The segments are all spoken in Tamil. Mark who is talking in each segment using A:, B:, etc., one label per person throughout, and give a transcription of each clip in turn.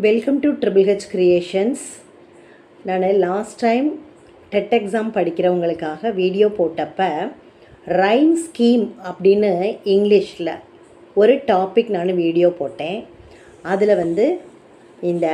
A: Welcome to triple H creations. நான் லாஸ்ட் டைம் டெட் எக்ஸாம் படிக்கிறவங்களுக்காக வீடியோ போட்டப்போ ரைம் ஸ்கீம் அப்படின்னு இங்கிலீஷில் ஒரு டாபிக் நான் வீடியோ போட்டேன். அதில் இந்த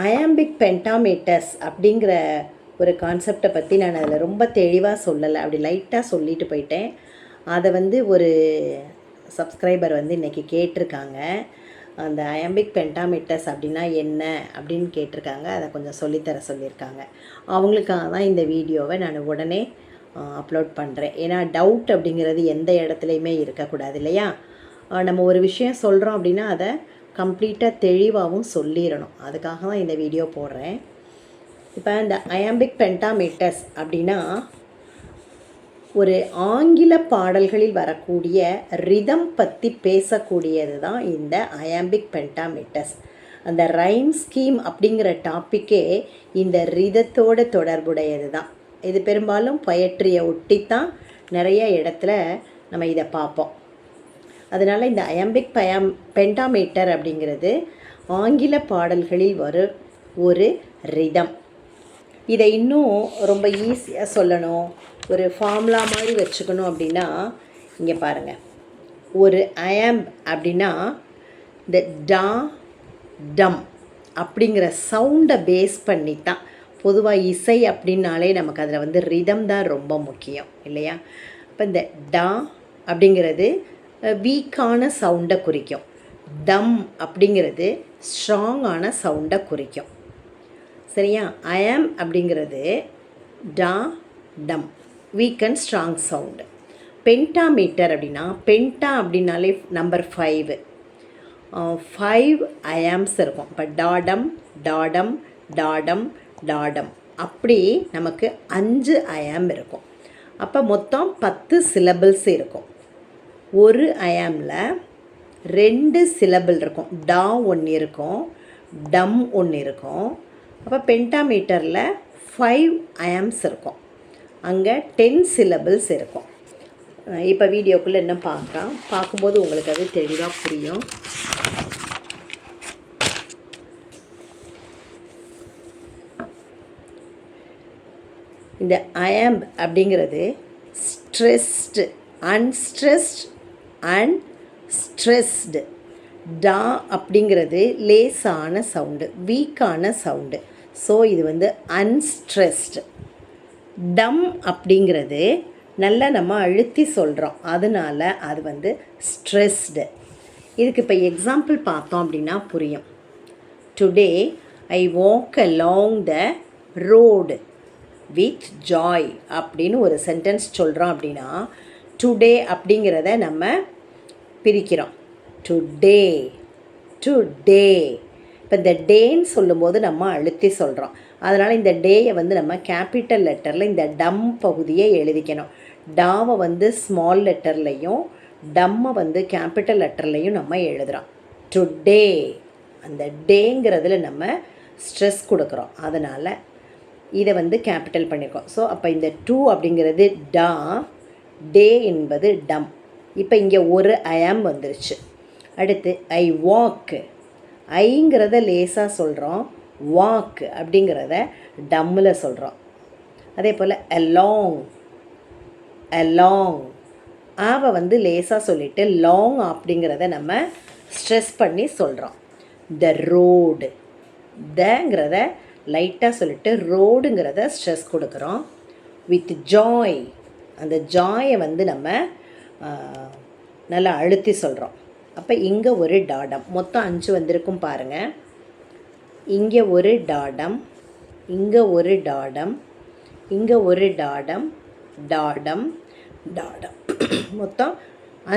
A: அயாம்பிக் பென்டாமீட்டர்ஸ் அப்படிங்கிற ஒரு கான்செப்டை பற்றி நான் அதில் ரொம்ப தெளிவாக சொல்லலை, அப்படி லைட்டாக சொல்லிட்டு போயிட்டேன். அதை ஒரு சப்ஸ்கிரைபர் இன்றைக்கி கேட்டிருக்காங்க. அந்த அயாம்பிக் பென்டாமீட்டர்ஸ் அப்படின்னா என்ன அப்படின்னு கேட்டிருக்காங்க. அதை கொஞ்சம் சொல்லித்தர சொல்லியிருக்காங்க. அவங்களுக்காக தான் இந்த வீடியோவை நான் உடனே அப்லோட் பண்ணுறேன். ஏன்னா டவுட் அப்படிங்கிறது எந்த இடத்துலையுமே இருக்கக்கூடாது இல்லையா. நம்ம ஒரு விஷயம் சொல்கிறோம் அப்படின்னா அதை கம்ப்ளீட்டாக தெளிவாகவும் சொல்லிடணும். அதுக்காக தான் இந்த வீடியோ போடுறேன். இப்போ இந்த அயாம்பிக் பென்டாமீட்டர்ஸ் அப்படின்னா ஒரு ஆங்கில பாடல்களில் வரக்கூடிய ரிதம் பற்றி பேசக்கூடியது தான் இந்த அயாம்பிக் பென்டாமீட்டர்ஸ். அந்த ரைம் ஸ்கீம் அப்படிங்கிற டாப்பிக்கே இந்த ரிதத்தோடு தொடர்புடையது தான். இது பெரும்பாலும் பொயட்ரியை ஒட்டித்தான் நிறைய இடத்துல நம்ம இதை பார்ப்போம். அதனால் இந்த அயாம்பிக் பென்டாமீட்டர் அப்படிங்கிறது ஆங்கில பாடல்களில் வரும் ஒரு ரிதம். இதை இன்னும் ரொம்ப ஈஸியாக சொல்லணும், ஒரு ஃபார்முலா மாதிரி வச்சுக்கணும் அப்படின்னா இங்கே பாருங்கள். ஒரு அயாம்ப் அப்படின்னா இந்த டா டம் அப்படிங்கிற சவுண்டை பேஸ் பண்ணி தான். பொதுவாக இசை அப்படின்னாலே நமக்கு அதில் ரிதம் தான் ரொம்ப முக்கியம் இல்லையா. இப்போ இந்த டா அப்படிங்கிறது வீக்கான சவுண்டை குறிக்கும். டம் அப்படிங்கிறது ஸ்ட்ராங்கான சவுண்டை குறிக்கும். சரியா. அயாம் அப்படிங்கிறது டா டம், week and strong sound. Pentameter அப்படின்னா பென்டா அப்படின்னாலே நம்பர் 5 அயாம்ஸ் இருக்கும். இப்போ டாடம் டாடம் டாடம் டாடம் அப்படி நமக்கு 5 அயாம் இருக்கும். அப்போ மொத்தம் 10 சிலபிள்ஸ் இருக்கும். ஒரு அயாமில் 2 சிலபிள் இருக்கும். டா ஒன்று இருக்கும், டம் ஒன்று இருக்கும். அப்போ பென்டாமீட்டரில் 5 அயாம்ஸ் இருக்கும். அங்கே 10 சிலபிள்ஸ் இருக்கும். இப்போ வீடியோக்குள்ளே என்ன பார்க்கும்போது உங்களுக்கு அது தெளிவாக புரியும். இந்த அயாம்ப் அப்படிங்கிறது ஸ்ட்ரெஸ்டு, அன்ஸ்ட்ரெஸ்ட் அண்ட் ஸ்ட்ரெஸ்டு. டா அப்படிங்கிறது லேசான சவுண்டு, வீக்கான சவுண்டு. ஸோ இது அன்ஸ்ட்ரெஸ்டு. டம் அப்படிங்கிறது நல்லா நம்ம அழுத்தி சொல்கிறோம், அதனால் அது ஸ்ட்ரெஸ்டு. இதுக்கு இப்போ எக்ஸாம்பிள் பார்த்தோம் அப்படின்னா புரியும். Today I walk along the road with Joy அப்படின்னு ஒரு சென்டென்ஸ் சொல்கிறோம் அப்படின்னா டுடே அப்படிங்கிறத நம்ம பிரிக்கிறோம். Today today. இப்போ இந்த டேன்னு சொல்லும்போது நம்ம அழுத்தி சொல்கிறோம். அதனால் இந்த டேயை நம்ம கேபிட்டல் லெட்டரில் இந்த டம் பகுதியை எழுதிக்கணும். டாவை ஸ்மால் லெட்டர்லையும் டம்மை கேபிட்டல் லெட்டர்லையும் நம்ம எழுதுகிறோம். டுடே அந்த டேங்கிறதுல நம்ம ஸ்ட்ரெஸ் கொடுக்குறோம், அதனால் இதை கேபிட்டல் பண்ணியிருக்கோம். ஸோ அப்போ இந்த 2 அப்படிங்கிறது டா, டே என்பது டம். இப்போ இங்கே ஒரு அயாம் வந்துருச்சு. அடுத்து ஐ வாக்கு, ஐங்கிறத லேசாக சொல்கிறோம், வாக் அப்படிங்கிறத டம்மில் சொல்கிறோம். அதே போல் அலாங், அலாங் ஆவை லேசாக சொல்லிவிட்டு லாங் அப்படிங்கிறத நம்ம ஸ்ட்ரெஸ் பண்ணி சொல்கிறோம். த ரோடு, தங்கிறத லைட்டாக சொல்லிவிட்டு ரோடுங்கிறத ஸ்ட்ரெஸ் கொடுக்குறோம். வித் ஜாய், அந்த ஜாயை நம்ம நல்லா அழுத்தி சொல்கிறோம். அப்போ இங்கே ஒரு டாடம், மொத்தம் 5 வந்திருக்கும் பாருங்கள். இங்கே ஒரு டாடம், இங்கே ஒரு டாடம், இங்கே ஒரு டாடம், டாடம் டாடம், மொத்தம்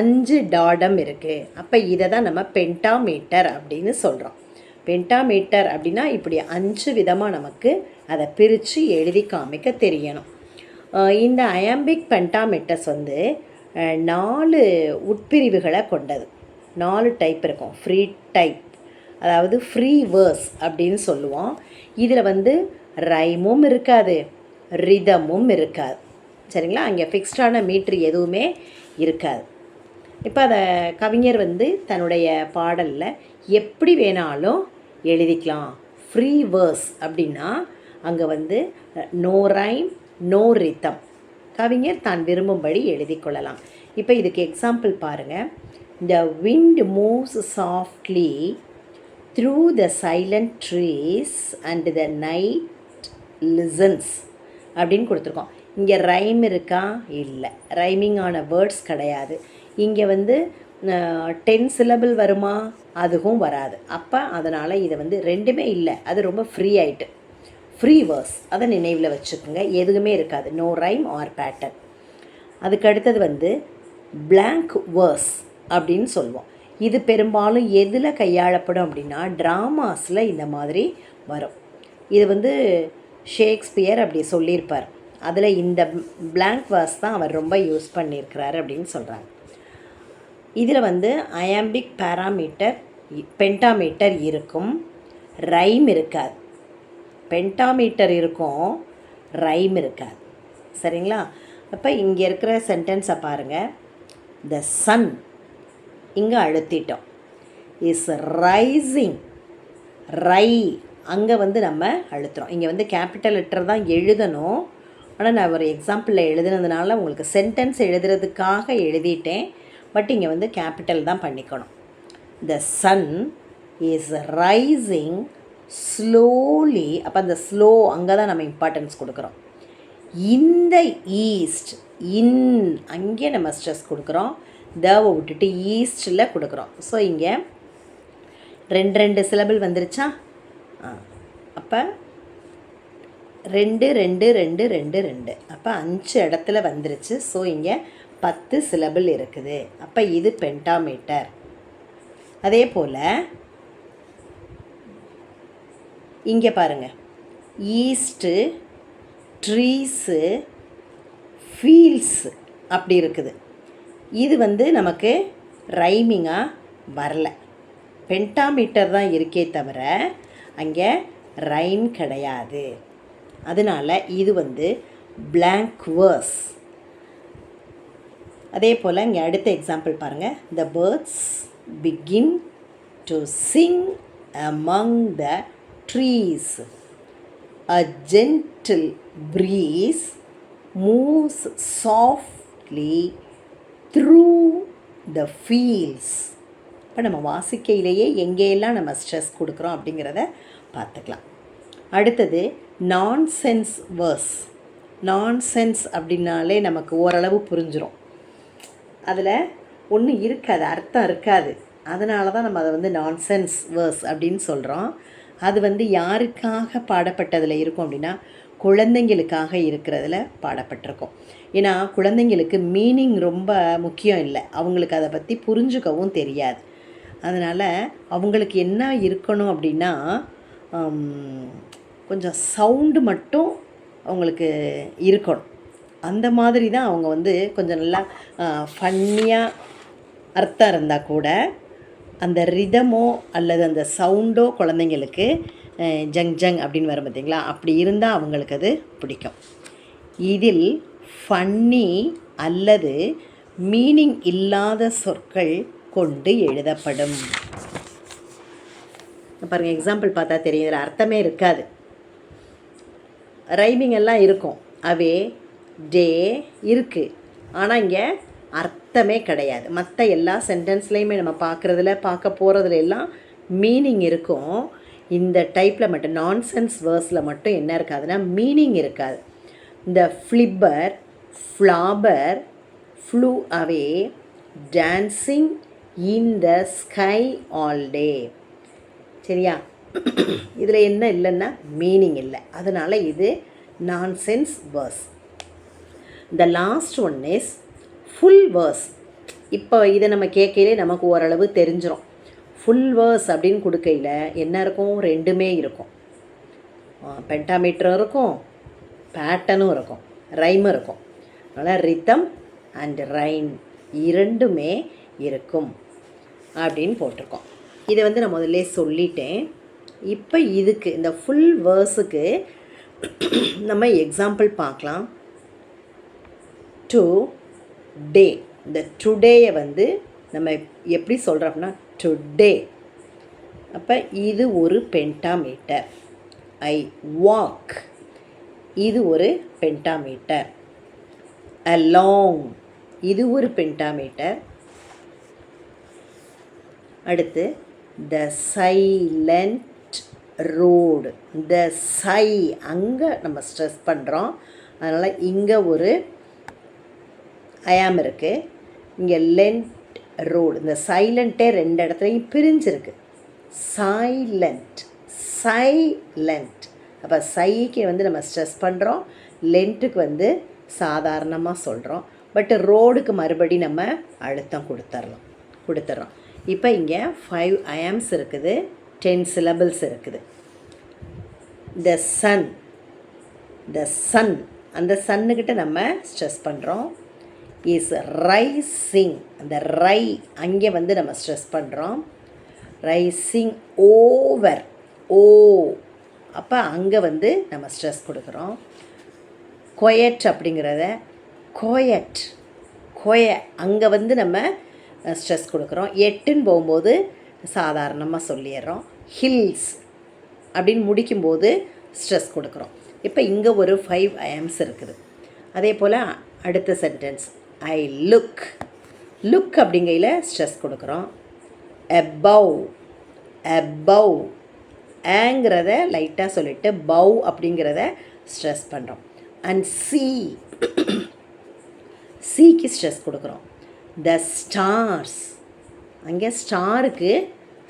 A: 5 டாடம் இருக்குது. அப்போ இதை தான் நம்ம பென்டாமீட்டர் அப்படின்னு சொல்கிறோம். பென்டாமீட்டர் அப்படின்னா இப்படி 5 விதமாக நமக்கு அதை பிரித்து எழுதி காமிக்க தெரியணும். இந்த அயாம்பிக் பென்டாமீட்டர்ஸ் 4 உட்பிரிவுகளை கொண்டது. 4 டைப் இருக்கும். ஃப்ரீ டைப், அதாவது ஃப்ரீ வேர்ஸ் அப்படின்னு சொல்லுவோம். இதில் ரைமும் இருக்காது, ரிதமும் இருக்காது. சரிங்களா. அங்கே ஃபிக்ஸ்டான மீட்ரு எதுவுமே இருக்காது. இப்போ அதை கவிஞர் தன்னுடைய பாடலில் எப்படி வேணாலும் எழுதிக்கலாம். ஃப்ரீ வேர்ஸ் அப்படின்னா அங்கே வந்து நோ ரைம் நோ ரித்தம், கவிஞர் தான் விரும்பும்படி எழுதி கொள்ளலாம். இப்போ இதுக்கு எக்ஸாம்பிள் பாருங்கள். The wind moves softly through the silent trees and the night listens அப்படின்னு கொடுத்துருக்கோம். இங்கே ரைம் இருக்கா? இல்லை, ரைமிங்கான வேர்ட்ஸ் கிடையாது. இங்கே வந்து 10 syllable வருமா? அதுவும் வராது. அப்போ அதனால் இதை வந்து ரெண்டுமே இல்லை, அது ரொம்ப ஃப்ரீ ஆகிட்டு. ஃப்ரீ வேர்ஸ் அதை நினைவில் வச்சுக்கோங்க, எதுவுமே இருக்காது, நோ ரைம் ஆர் பேட்டர்ன். அதுக்கு அடுத்தது வந்து blank வேர்ஸ் அப்படின்னு சொல்லுவோம். இது பெரும்பாலும் எதில் கையாளப்படும் அப்படின்னா ட்ராமாஸில் இந்த மாதிரி வரும். இது வந்து ஷேக்ஸ்பியர் அப்படி சொல்லியிருப்பார். அதில் இந்த blank வேர்ஸ் தான் அவர் ரொம்ப யூஸ் பண்ணியிருக்கிறார் அப்படின்னு சொல்கிறாங்க. இதில் வந்து அயாம்பிக் பேராமீட்டர் பென்டாமீட்டர் இருக்கும், ரைம் இருக்காது. பென்டாமீட்டர் இருக்கும், ரைம் இருக்காது. சரிங்களா? அப்போ இங்கே இருக்கிற சென்டென்ஸை பாருங்கள். த சன் இங்கே அழுத்திட்டோம். இஸ் ரைசிங், ரை அங்கே வந்து நம்ம அழுத்துகிறோம். இங்கே வந்து கேபிட்டல் லெட்டர் தான் எழுதணும். ஆனால் நான் ஒரு எக்ஸாம்பிளில் எழுதுனதுனால உங்களுக்கு சென்டென்ஸ் எழுதுறதுக்காக எழுதிட்டேன். பட் இங்கே வந்து கேபிட்டல் தான் பண்ணிக்கணும். த சன் இஸ் ரைசிங் ஸ்லோலி. அப்போ அந்த ஸ்லோ அங்கே தான் நம்ம இம்பார்ட்டன்ஸ் கொடுக்குறோம். இந்த ஈஸ்ட், இன் அங்கே நம்ம ஸ்ட்ரெஸ் கொடுக்குறோம், தவை விட்டுட்டு ஈஸ்டில் கொடுக்குறோம். ஸோ இங்கே 2 syllable வந்துருச்சா? அப்போ 2 2 2 2 2, அப்போ 5 இடத்துல வந்துருச்சு. ஸோ இங்கே 10 syllable இருக்குது. அப்போ இது பென்டாமீட்டர். அதே போல் இங்கே பாருங்கள், ஈஸ்ட்டு, ட்ரீஸு, ஃபீல்ஸு அப்படி இருக்குது. இது வந்து நமக்கு ரைமிங்காக வரல, பென்டாமீட்டர் தான் இருக்கே தவிர அங்கே ரைம் கிடையாது. அதனால் இது வந்து blank verse. அதே போல் இங்கே அடுத்த எக்ஸாம்பிள் பாருங்கள். த birds begin to Singh among the trees. A gentle breeze moves softly through the fields. இப்போ நம்ம வாசிக்கையிலேயே எங்கேயெல்லாம் நம்ம ஸ்ட்ரெஸ் கொடுக்குறோம் அப்படிங்கிறத பார்த்துக்கலாம். அடுத்தது நான்சென்ஸ் வேர்ஸ். நான்சென்ஸ் அப்படின்னாலே நமக்கு ஓரளவு புரிஞ்சிடும். அதில் ஒன்றும் இருக்காது, அர்த்தம் இருக்காது. அதனால தான் நம்ம அதை வந்து நான்சென்ஸ் வேர்ஸ் அப்படின்னு சொல்கிறோம். அது வந்து யாருக்காக பாடப்பட்டதில் இருக்கும் அப்படின்னா குழந்தைங்களுக்காக இருக்கிறதுல பாடப்பட்டிருக்கும். ஏன்னா குழந்தைங்களுக்கு மீனிங் ரொம்ப முக்கியம் இல்லை, அவங்களுக்கு அதை பற்றி புரிஞ்சுக்கவும் தெரியாது. அதனால் அவங்களுக்கு என்ன இருக்கணும் அப்படின்னா கொஞ்சம் சவுண்டு மட்டும் அவங்களுக்கு இருக்கணும். அந்த மாதிரி தான் அவங்க வந்து கொஞ்சம் நல்லா ஃபன்னியாக அர்த்தம் இருந்தால் கூட அந்த ரிதமோ அல்லது அந்த சவுண்டோ குழந்தைங்களுக்கு ஜங் ஜங் அப்படின்னு வரும் பார்த்திங்களா, அப்படி இருந்தால் அவங்களுக்கு அது பிடிக்கும். இதில் ஃபன்னி அல்லது மீனிங் இல்லாத சொற்கள் கொண்டு எழுதப்படும். பாருங்கள், எக்ஸாம்பிள் பார்த்தா தெரியும், இதில் அர்த்தமே இருக்காது, ரைமிங் எல்லாம் இருக்கும். அவே டே இருக்குது, ஆனால் இங்கே அர்த்தமே கிடையாது. மற்ற எல்லா சென்டென்ஸ்லேயுமே நம்ம பார்க்க போகிறதுல எல்லாம் மீனிங் இருக்கும். இந்த டைப்பில் மட்டும் நான்சென்ஸ் வேர்ஸில் மட்டும் என்ன இருக்காதுன்னா மீனிங் இருக்காது. இந்த flipper, flapper, flew away, dancing in the sky all day. சரியா? இதில் என்ன இல்லைன்னா மீனிங் இல்லை, அதனால் இது nonsense verse. The last one is full verse. இப்போ இதை நம்ம கேட்கையிலே நமக்கு ஓரளவு தெரிஞ்சிடும். ஃபுல் வேர்ஸ் அப்படின்னு கொடுக்கையில் என்ன இருக்கும்? ரெண்டுமே இருக்கும். பென்டாமீட்டரும் இருக்கும், பேட்டர்னும் இருக்கும், ரைமும் இருக்கும். அதனால் ரித்தம் அண்ட் ரைம் இரண்டுமே இருக்கும் அப்படின்னு போட்டிருக்கோம். இதை வந்து நான் முதல்ல சொல்லிட்டேன். இப்போ இதுக்கு இந்த ஃபுல் வேர்ஸுக்கு நம்ம எக்ஸாம்பிள் பார்க்கலாம். டு டே, இந்த டுடேயை வந்து நம்ம எப்படி சொல்கிறோம்னா டுடே. அப்போ இது ஒரு பென்டாமீட்டர். ஐ வாக், இது ஒரு பென்டாமீட்டர். அலாங், இது ஒரு பென்டாமீட்டர். அடுத்து த சைலண்ட் ரோடு. த சை, அங்கே நம்ம ஸ்ட்ரெஸ் பண்ணுறோம், அதனால் இங்கே ஒரு ஐஆம் இருக்குது. இங்கே லென்ட் ரோடு. இந்த சைலண்ட்டே 2 இடத்துலையும் பிரிஞ்சிருக்கு. Silent, silent. அப்போ சைக்கு வந்து நம்ம ஸ்ட்ரெஸ் பண்ணுறோம், லென்ட்டுக்கு சாதாரணமாக சொல்கிறோம். பட் ரோடுக்கு மறுபடி நம்ம அழுத்தம் கொடுத்துட்றோம். இப்போ இங்கே 5 ஐஆம்ஸ் இருக்குது, 10 சிலபிள்ஸ் இருக்குது. த சன், த சன், அந்த சன்னுக்கிட்ட நம்ம ஸ்ட்ரெஸ் பண்ணுறோம். இஸ் ரைசிங், அந்த ரை அங்கே நம்ம ஸ்ட்ரெஸ் பண்ணுறோம். ரைசிங் ஓவர், ஓ, அப்போ அங்கே நம்ம ஸ்ட்ரெஸ் கொடுக்குறோம். கொயட் அப்படிங்கிறத கோயட், அங்கே நம்ம ஸ்ட்ரெஸ் கொடுக்குறோம். 8ன்னு போகும்போது சாதாரணமாக சொல்லிடுறோம். ஹில்ஸ் அப்படின்னு முடிக்கும்போது ஸ்ட்ரெஸ் கொடுக்குறோம். இப்போ இங்கே ஒரு 5 ஐஎம்ஸ் இருக்குது. அதே போல் அடுத்த சென்டென்ஸ் ஐ லுக், லுக் அப்படிங்கையில் ஸ்ட்ரெஸ் கொடுக்குறோம். above, above, ஆங்கிறத லைட்டாக சொல்லிவிட்டு பவ் அப்படிங்கிறத ஸ்ட்ரெஸ் பண்ணுறோம். அண்ட் சிக்கு ஸ்ட்ரெஸ் கொடுக்குறோம். த ஸ்டார்ஸ், அங்கே ஸ்டாருக்கு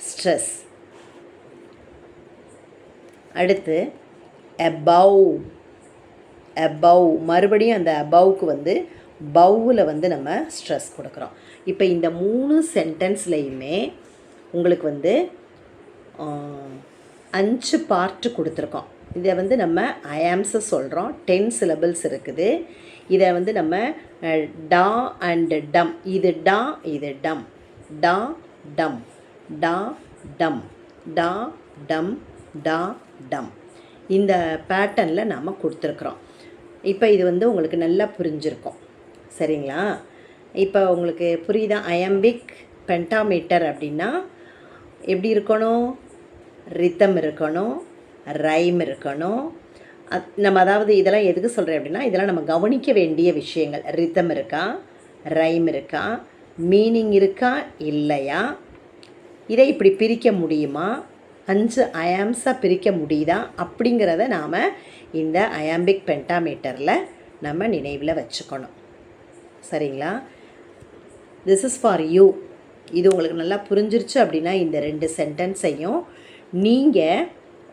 A: ஸ்ட்ரெஸ். அடுத்து above, above, மறுபடியும் அந்த above-க்கு பவ்வில் நம்ம ஸ்ட்ரெஸ் கொடுக்குறோம். இப்போ இந்த 3 சென்டென்ஸ்லையுமே உங்களுக்கு 5 பார்ட்டு கொடுத்துருக்கோம். இதை நம்ம ஐஆம்ஸை சொல்கிறோம். 10 சிலபிள்ஸ் இருக்குது. இதை நம்ம டா அண்ட் டம், இது டா, இது டம், டா டம், டா டம், டா டம், டா டம், இந்த பேட்டர்னில் நாம் கொடுத்துருக்குறோம். இப்போ இது உங்களுக்கு நல்லா புரிஞ்சிருக்கும், சரிங்களா? இப்போ உங்களுக்கு புரியுதா? ஐயாம்பிக் பென்டாமீட்டர் அப்படின்னா எப்படி இருக்கணும்? ரித்தம் இருக்கணும், ரைம் இருக்கணும். நம்ம அதாவது இதெல்லாம் எதுக்கு சொல்கிறேன் அப்படின்னா, இதெல்லாம் நம்ம கவனிக்க வேண்டிய விஷயங்கள். ரித்தம் இருக்கா, ரைம் இருக்கா, மீனிங் இருக்கா இல்லையா, இதை இப்படி பிரிக்க முடியுமா, 5 ஐஆம்ஸாக பிரிக்க முடியுதா அப்படிங்கிறத நாம் இந்த ஐயாம்பிக் பென்டாமீட்டரில் நம்ம நினைவில் வச்சுக்கணும், சரிங்களா? This is for you. இது உங்களுக்கு நல்லா புரிஞ்சிருச்சு அப்படின்னா இந்த 2 சென்டென்ஸையும் நீங்கள்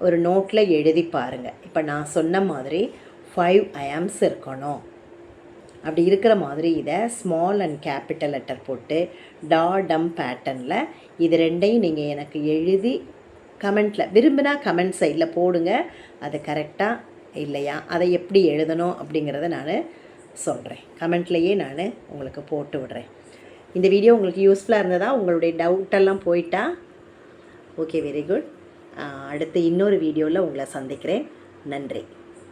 A: ஒரு நோட்டில் எழுதி பாருங்கள். இப்போ நான் சொன்ன மாதிரி 5 ஐஆம்ஸ் இருக்கணும். அப்படி இருக்கிற மாதிரி இதை ஸ்மால் அண்ட் கேபிட்டல் லெட்டர் போட்டு டா டம் பேட்டர்னில் இது 2ஐயும் நீங்கள் எனக்கு எழுதி கமெண்ட்டில், விரும்பினா கமெண்ட் சைடில் போடுங்க. அது கரெக்டாக இல்லையா, அதை எப்படி எழுதணும் அப்படிங்கிறத நான் சொல்கிறேன். கமெண்ட்லேயே நான் உங்களுக்கு போட்டு விடுறேன். இந்த வீடியோ உங்களுக்கு யூஸ்ஃபுல்லாக இருந்ததா? உங்களுடைய டவுட்டெல்லாம் போயிட்டா? Okay, very good. அடுத்து இன்னொரு வீடியோவில் உங்களை சந்திக்கிறேன். நன்றி.